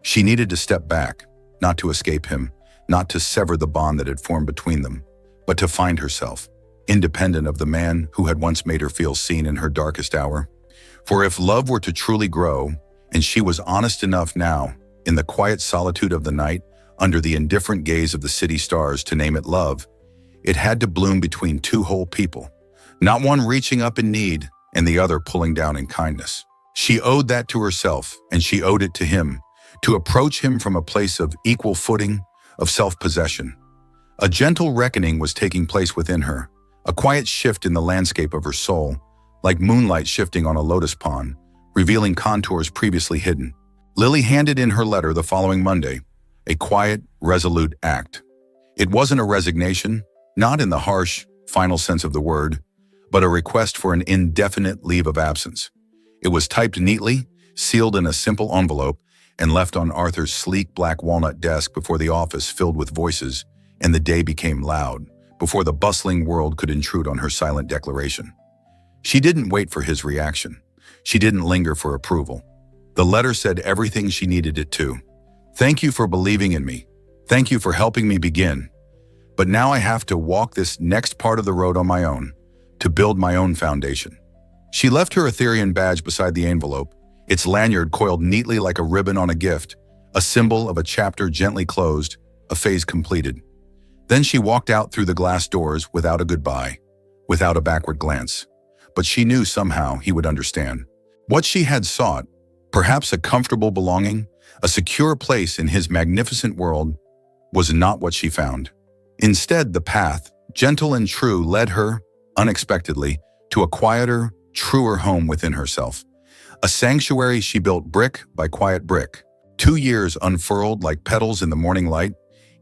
She needed to step back, not to escape him, not to sever the bond that had formed between them, but to find herself, independent of the man who had once made her feel seen in her darkest hour. For if love were to truly grow, and she was honest enough now, in the quiet solitude of the night, under the indifferent gaze of the city stars to name it love, it had to bloom between two whole people, not one reaching up in need and the other pulling down in kindness. She owed that to herself, and she owed it to him, to approach him from a place of equal footing, of self-possession. A gentle reckoning was taking place within her, a quiet shift in the landscape of her soul, like moonlight shifting on a lotus pond, revealing contours previously hidden. Lily handed in her letter the following Monday, a quiet, resolute act. It wasn't a resignation, not in the harsh, final sense of the word, but a request for an indefinite leave of absence. It was typed neatly, sealed in a simple envelope, and left on Arthur's sleek black walnut desk before the office filled with voices, and the day became loud, before the bustling world could intrude on her silent declaration. She didn't wait for his reaction. She didn't linger for approval. The letter said everything she needed it to. Thank you for believing in me. Thank you for helping me begin. But now I have to walk this next part of the road on my own, to build my own foundation. She left her Ethyrian badge beside the envelope, its lanyard coiled neatly like a ribbon on a gift, a symbol of a chapter gently closed, a phase completed. Then she walked out through the glass doors without a goodbye, without a backward glance. But she knew somehow he would understand. What she had sought, perhaps a comfortable belonging, a secure place in his magnificent world, was not what she found. Instead, the path, gentle and true, led her, unexpectedly, to a quieter, truer home within herself. A sanctuary she built brick by quiet brick. 2 years unfurled like petals in the morning light,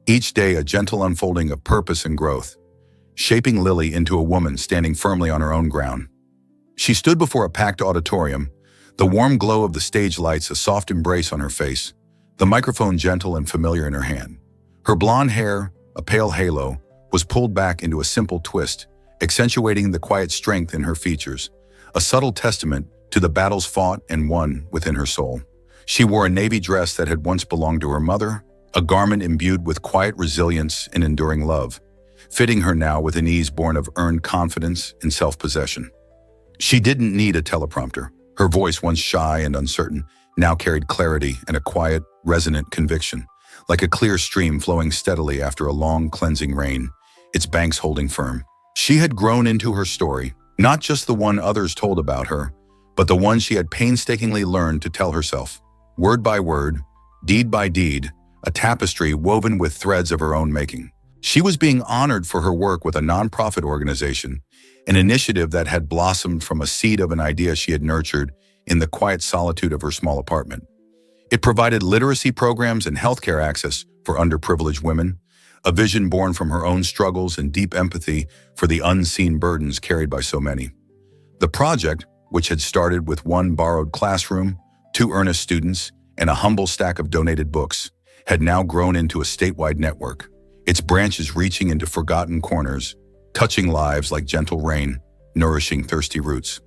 each day a gentle unfolding of purpose and growth, shaping Lily into a woman standing firmly on her own ground. She stood before a packed auditorium, the warm glow of the stage lights a soft embrace on her face, the microphone gentle and familiar in her hand. Her blonde hair, a pale halo, was pulled back into a simple twist, accentuating the quiet strength in her features, a subtle testament to the battles fought and won within her soul. She wore a navy dress that had once belonged to her mother, a garment imbued with quiet resilience and enduring love, fitting her now with an ease born of earned confidence and self-possession. She didn't need a teleprompter. Her voice, once shy and uncertain, now carried clarity and a quiet, resonant conviction, like a clear stream flowing steadily after a long, cleansing rain, its banks holding firm. She had grown into her story, not just the one others told about her, but the one she had painstakingly learned to tell herself, word by word, deed by deed, a tapestry woven with threads of her own making. She was being honored for her work with a nonprofit organization, an initiative that had blossomed from a seed of an idea she had nurtured in the quiet solitude of her small apartment. It provided literacy programs and healthcare access for underprivileged women, a vision born from her own struggles and deep empathy for the unseen burdens carried by so many. The project, which had started with one borrowed classroom, 2 earnest students, and a humble stack of donated books, had now grown into a statewide network, its branches reaching into forgotten corners, touching lives like gentle rain, nourishing thirsty roots.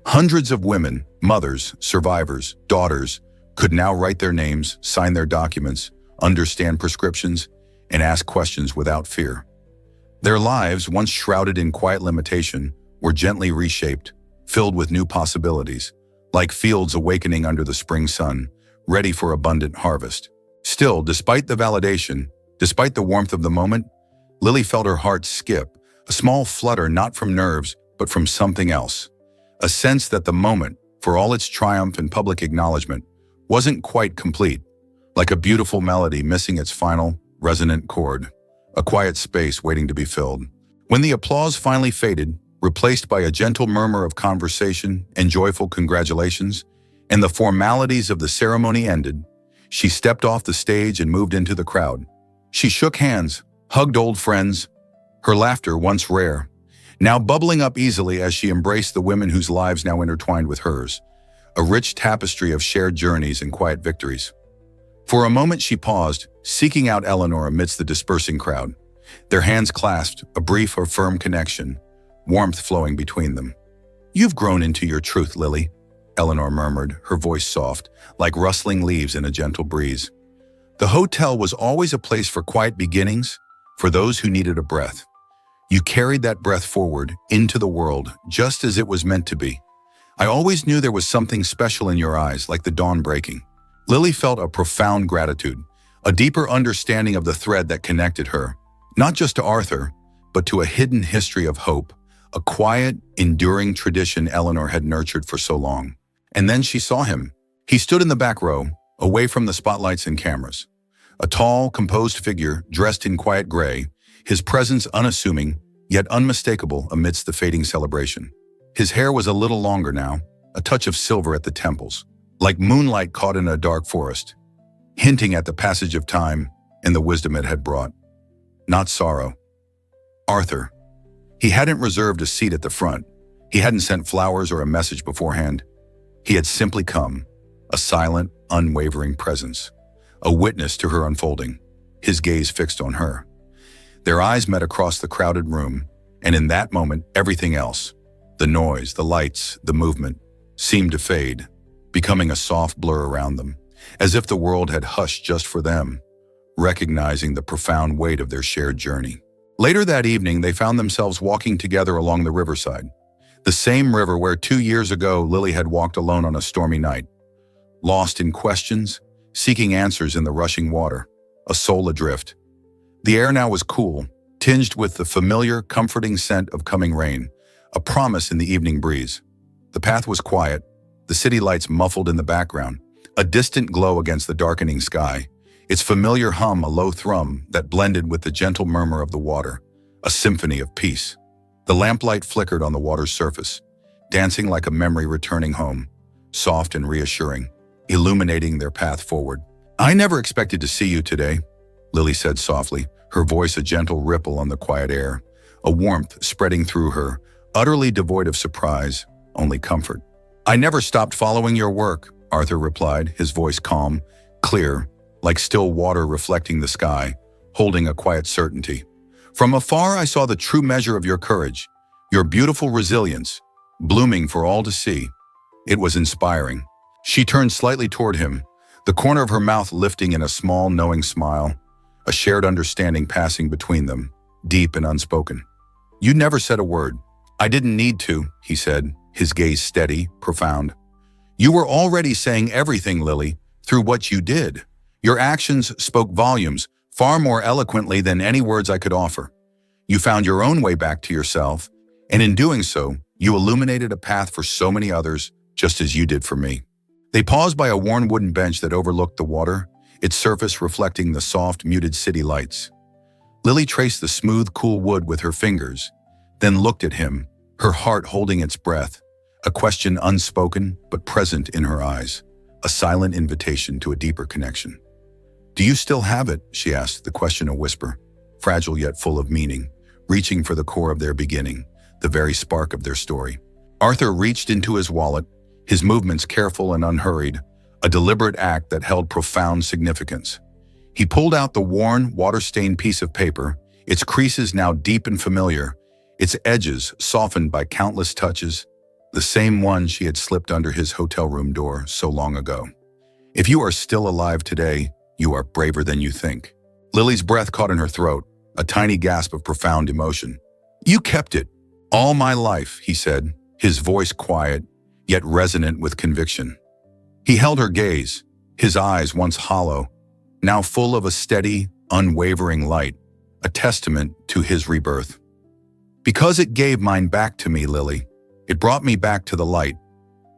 Hundreds of women, mothers, survivors, daughters, could now write their names, sign their documents, understand prescriptions, and ask questions without fear. Their lives, once shrouded in quiet limitation, were gently reshaped, filled with new possibilities, like fields awakening under the spring sun, ready for abundant harvest. Still, despite the validation, despite the warmth of the moment, Lily felt her heart skip, a small flutter not from nerves, but from something else. A sense that the moment, for all its triumph and public acknowledgement, wasn't quite complete, like a beautiful melody missing its final, resonant chord, a quiet space waiting to be filled. When the applause finally faded, replaced by a gentle murmur of conversation and joyful congratulations, and the formalities of the ceremony ended, she stepped off the stage and moved into the crowd. She shook hands, hugged old friends, her laughter once rare, now bubbling up easily as she embraced the women whose lives now intertwined with hers, a rich tapestry of shared journeys and quiet victories. For a moment she paused, seeking out Eleanor amidst the dispersing crowd, their hands clasped, a brief or firm connection, warmth flowing between them. "You've grown into your truth, Lily," Eleanor murmured, her voice soft, like rustling leaves in a gentle breeze. The hotel was always a place for quiet beginnings, for those who needed a breath. You carried that breath forward into the world, just as it was meant to be. I always knew there was something special in your eyes, like the dawn breaking. Lily felt a profound gratitude, a deeper understanding of the thread that connected her, not just to Arthur, but to a hidden history of hope, a quiet, enduring tradition Eleanor had nurtured for so long. And then she saw him. He stood in the back row, away from the spotlights and cameras. A tall, composed figure, dressed in quiet gray, his presence unassuming, yet unmistakable amidst the fading celebration. His hair was a little longer now, a touch of silver at the temples, like moonlight caught in a dark forest, hinting at the passage of time and the wisdom it had brought. Not sorrow. Arthur. He hadn't reserved a seat at the front. He hadn't sent flowers or a message beforehand. He had simply come, a silent, unwavering presence, a witness to her unfolding, his gaze fixed on her. Their eyes met across the crowded room, and in that moment, everything else, the noise, the lights, the movement, seemed to fade, becoming a soft blur around them, as if the world had hushed just for them, recognizing the profound weight of their shared journey. Later that evening, they found themselves walking together along the riverside, the same river where 2 years ago Lily had walked alone on a stormy night, lost in questions, seeking answers in the rushing water, a soul adrift. The air now was cool, tinged with the familiar, comforting scent of coming rain, a promise in the evening breeze. The path was quiet, the city lights muffled in the background, a distant glow against the darkening sky, its familiar hum a low thrum that blended with the gentle murmur of the water, a symphony of peace. The lamplight flickered on the water's surface, dancing like a memory returning home, soft and reassuring, illuminating their path forward. "I never expected to see you today," Lily said softly, her voice a gentle ripple on the quiet air, a warmth spreading through her, utterly devoid of surprise, only comfort. "I never stopped following your work," Arthur replied, his voice calm, clear, like still water reflecting the sky, holding a quiet certainty. "From afar I saw the true measure of your courage, your beautiful resilience, blooming for all to see. It was inspiring." She turned slightly toward him, the corner of her mouth lifting in a small, knowing smile, a shared understanding passing between them, deep and unspoken. "You never said a word." "I didn't need to," he said, his gaze steady, profound. "You were already saying everything, Lily, through what you did. Your actions spoke volumes, far more eloquently than any words I could offer. You found your own way back to yourself, and in doing so, you illuminated a path for so many others, just as you did for me." They paused by a worn wooden bench that overlooked the water, its surface reflecting the soft, muted city lights. Lily traced the smooth, cool wood with her fingers, then looked at him, her heart holding its breath, a question unspoken but present in her eyes, a silent invitation to a deeper connection. "Do you still have it?" she asked, the question a whisper, fragile yet full of meaning, reaching for the core of their beginning, the very spark of their story. Arthur reached into his wallet, his movements careful and unhurried, a deliberate act that held profound significance. He pulled out the worn, water-stained piece of paper, its creases now deep and familiar, its edges softened by countless touches, the same one she had slipped under his hotel room door so long ago. "If you are still alive today, you are braver than you think." Lily's breath caught in her throat, a tiny gasp of profound emotion. "You kept it." "All my life," he said, his voice quiet, yet resonant with conviction. He held her gaze, his eyes once hollow, now full of a steady, unwavering light, a testament to his rebirth. "Because it gave mine back to me, Lily. It brought me back to the light.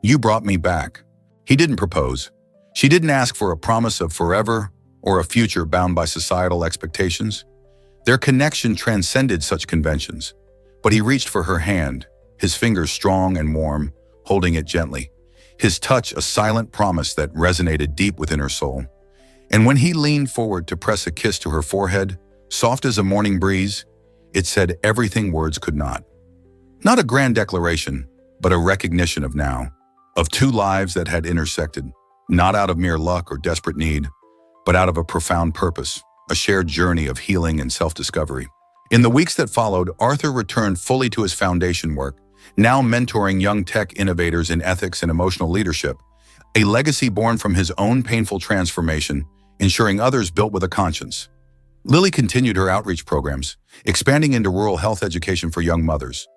You brought me back." He didn't propose. She didn't ask for a promise of forever or a future bound by societal expectations. Their connection transcended such conventions, but he reached for her hand, his fingers strong and warm, holding it gently, his touch a silent promise that resonated deep within her soul. And when he leaned forward to press a kiss to her forehead, soft as a morning breeze, it said everything words could not. Not a grand declaration, but a recognition of now, of two lives that had intersected, not out of mere luck or desperate need, but out of a profound purpose, a shared journey of healing and self-discovery. In the weeks that followed, Arthur returned fully to his foundation work, now mentoring young tech innovators in ethics and emotional leadership, a legacy born from his own painful transformation, ensuring others built with a conscience. Lily continued her outreach programs, expanding into rural health education for young mothers,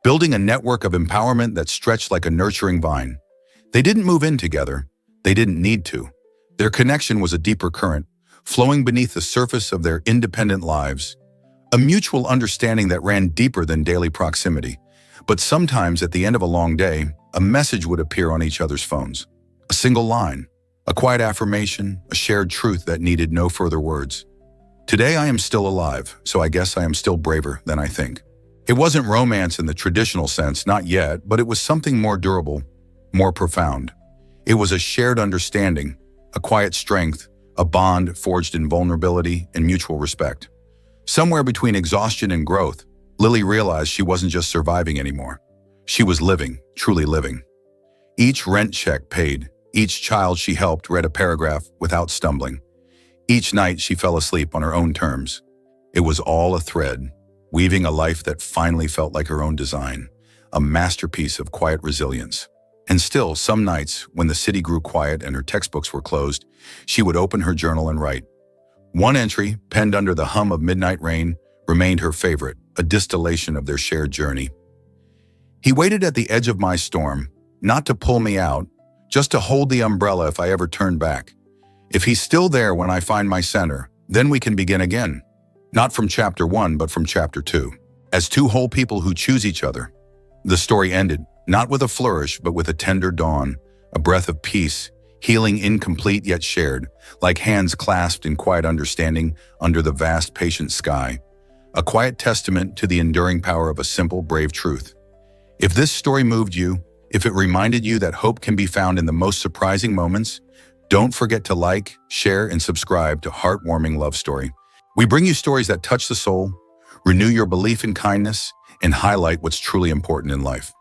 building a network of empowerment that stretched like a nurturing vine. They didn't move in together. They didn't need to. Their connection was a deeper current, flowing beneath the surface of their independent lives, a mutual understanding that ran deeper than daily proximity. But sometimes at the end of a long day, a message would appear on each other's phones. A single line, a quiet affirmation, a shared truth that needed no further words. Today I am still alive, so I guess I am still braver than I think. It wasn't romance in the traditional sense, not yet, but it was something more durable, more profound. It was a shared understanding, a quiet strength, a bond forged in vulnerability and mutual respect. Somewhere between exhaustion and growth, Lily realized she wasn't just surviving anymore. She was living, truly living. Each rent check paid, each child she helped read a paragraph without stumbling. Each night she fell asleep on her own terms. It was all a thread, weaving a life that finally felt like her own design, a masterpiece of quiet resilience. And still, some nights, when the city grew quiet and her textbooks were closed, she would open her journal and write. One entry, penned under the hum of midnight rain, remained her favorite, a distillation of their shared journey. He waited at the edge of my storm, not to pull me out, just to hold the umbrella if I ever turned back. If he's still there when I find my center, then we can begin again. Not from chapter 1, but from chapter 2. As two whole people who choose each other. The story ended, not with a flourish, but with a tender dawn, a breath of peace, healing incomplete yet shared, like hands clasped in quiet understanding under the vast patient sky. A quiet testament to the enduring power of a simple, brave truth. If this story moved you, if it reminded you that hope can be found in the most surprising moments, don't forget to like, share, and subscribe to Heartwarming Love Story. We bring you stories that touch the soul, renew your belief in kindness, and highlight what's truly important in life.